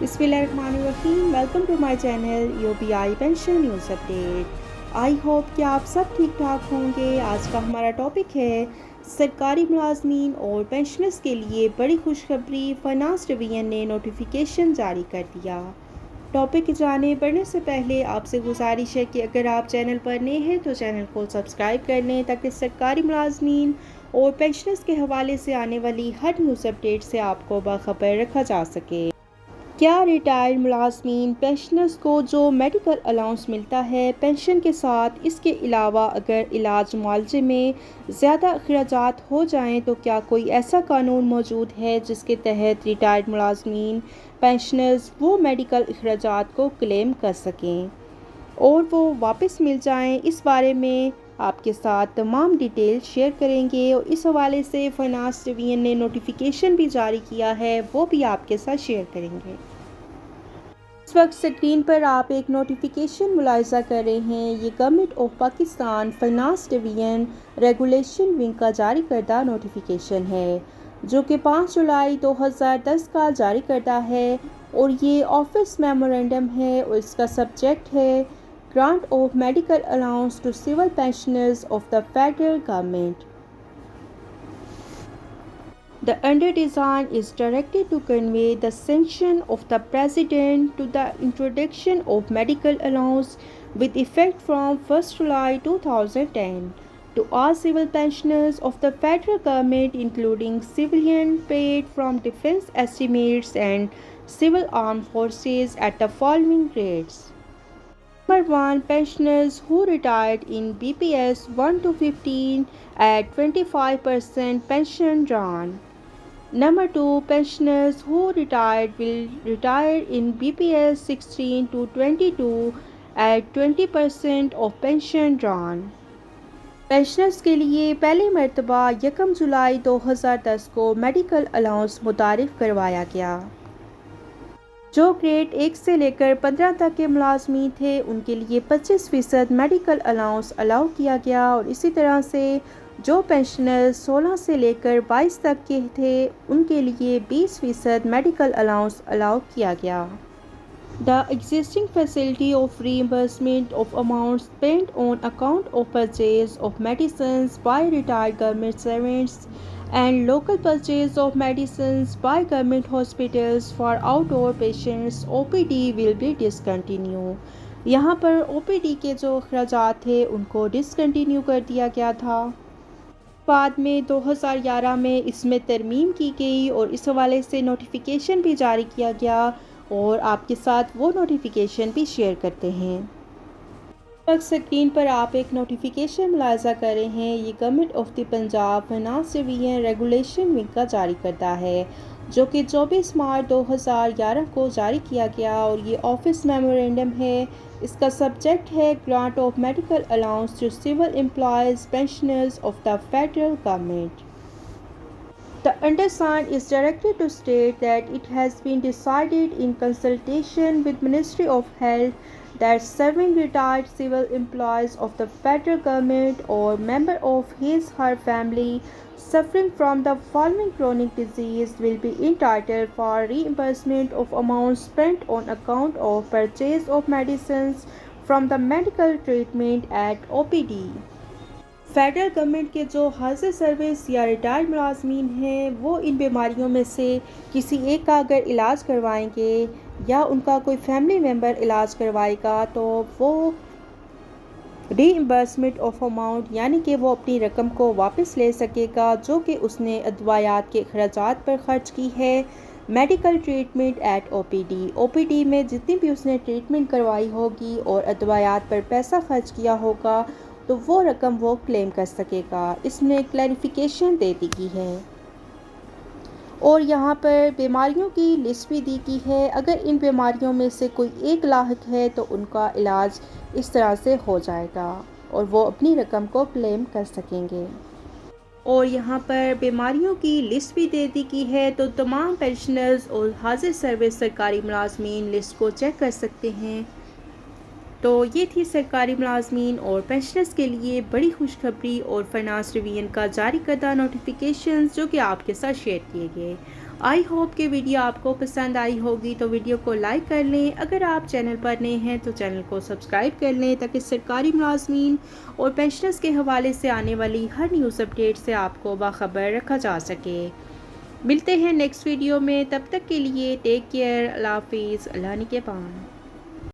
बिस्मिल्लाहिर्रहमानिर्रहीम। Welcome to my channel UPI pension news update. I hope कि आप सब ठीक ठाक होंगे। आज का हमारा टॉपिक है सरकारी मुलाजमीन और पेंशनर्स के लिए बड़ी खुशखबरी। फाइनेंस डिवीजन ने नोटिफिकेशन जारी कर दिया। टॉपिक की जाने बढ़ने से पहले आपसे गुजारिश है कि अगर आप चैनल पर नए हैं तो चैनल को सब्सक्राइब कर लें ताकि सरकारी मुलाजमीन और पेंशनर्स के हवाले से आने वाली हर न्यूज़ अपडेट से आपको बाखबर रखा जा सके। क्या रिटायर्ड मुलाजमीन पेंशनर्स को जो मेडिकल अलाउंस मिलता है पेंशन के साथ, इसके अलावा अगर इलाज मुआवजे में ज़्यादा अखराजात हो जाएं तो क्या कोई ऐसा कानून मौजूद है जिसके तहत रिटायर्ड मुलाजमीन पेंशनर्स वो मेडिकल अखराजात को क्लेम कर सकें और वो वापस मिल जाएं? इस बारे में आपके साथ तमाम डिटेल शेयर करेंगे और इस हवाले से फाइनेंस डिवीजन ने नोटिफिकेशन भी जारी किया है, वो भी आपके साथ शेयर करेंगे। इस वक्त स्क्रीन पर आप एक नोटिफिकेशन मुलाहिजा कर रहे हैं। ये government of Pakistan finance division regulation wing का जारी करदा नोटिफिकेशन है जो कि 5 जुलाई 2010 का जारी करता है और ये ऑफिस मेमोरेंडम है और इसका सब्जेक्ट है grant of medical allowance to civil pensioners of the federal government. The under design is directed to convey the sanction of the President to the introduction of medical allowance with effect from 1st July 2010 to all civil pensioners of the federal government including civilian paid from defense estimates and civil armed forces at the following rates. Number 1. Pensioners who retired in BPS 1 to 15 at 25% pension drawn. Number 2. Pensioners who retired will retire in BPS 16 to 22 at 20% of pension drawn. Pensioners के लिए पहली मरतबा 1 जुलाई 2010 को medical allowance मुतारिफ करवाया गया। जो grade 1 से लेकर 15 तक के मुलाजमीन थे उनके लिए 25% मेडिकल अलाउंस अलाउ किया गया और इसी तरह से जो पेंशनर 16 से लेकर 22 तक के थे उनके लिए 20% मेडिकल अलाउंस अलाउ किया गया। The existing facility of reimbursement of amounts spent on account of purchase of medicines by retired government servants and local purchase of medicines by government hospitals for outdoor patients OPD will be discontinued। यहाँ पर OPD के जो अखराजात थे उनको discontinue कर दिया गया था। बाद में 2011 में इसमें तरमीम की गई और इस हवाले से नोटिफिकेशन भी जारी किया गया और आपके साथ वो नोटिफिकेशन भी शेयर करते हैं। स्क्रीन पर आप एक नोटिफिकेशन मुलाहिजा कर रहे हैं। ये government of the Punjab finance division regulation wing का जारी करता है जो कि 24 मार्च 2011 को जारी किया गया और ये ऑफिस मेमोरेंडम है। इसका सब्जेक्ट है grant of medical allowance to civil employees pensioners of the federal government. The undersigned is directed to state that it has been decided in consultation with Ministry of Health that serving retired civil employees of the federal government or member of his/her family suffering from the following chronic disease will be entitled for reimbursement of amounts spent on account of purchase of medicines from the medical treatment at OPD। Federal government के जो हाजिर service या retired मुलाजमीन हैं वो इन बीमारियों में से किसी एक का अगर इलाज करवाएंगे या उनका कोई फैमिली मेम्बर इलाज करवाएगा तो वो रीइंबर्समेंट ऑफ अमाउंट यानी कि वो अपनी रकम को वापस ले सकेगा जो कि उसने अदवायात के अखराजात पर ख़र्च की है। मेडिकल ट्रीटमेंट एट ओपीडी में जितनी भी उसने ट्रीटमेंट करवाई होगी और अदवायात पर पैसा खर्च किया होगा तो वो रकम वो क्लेम कर सकेगा। इसमें क्लैरिफिकेशन दे दी गई है और यहाँ पर बीमारियों की लिस्ट भी दी गई है। अगर इन बीमारियों में से कोई एक लायक है तो उनका इलाज इस तरह से हो जाएगा और वो अपनी रकम को क्लेम कर सकेंगे। और यहाँ पर बीमारियों की लिस्ट भी दे दी गई है तो तमाम पेंशनर्स और हाजिर सर्विस सरकारी मुलाजमीन लिस्ट को चेक कर सकते हैं। तो ये थी सरकारी मुलाजमीन और पेंशनर्स के लिए बड़ी खुशखबरी और फाइनेंस डिवीजन का जारी करदा नोटिफिकेशंस जो कि आपके साथ शेयर किए गए। آئی ہوپ کہ ویڈیو آپ کو پسند آئی ہوگی، تو ویڈیو کو لائک کر لیں۔ اگر آپ چینل پر نئے ہیں تو چینل کو سبسکرائب کر لیں تاکہ سرکاری ملازمین اور پینشنرز کے حوالے سے آنے والی ہر نیوز اپڈیٹ سے آپ کو باخبر رکھا جا سکے۔ ملتے ہیں نیکسٹ ویڈیو میں، تب تک کے لیے ٹیک کیئر، اللہ حافظ، اللہ نگہبان۔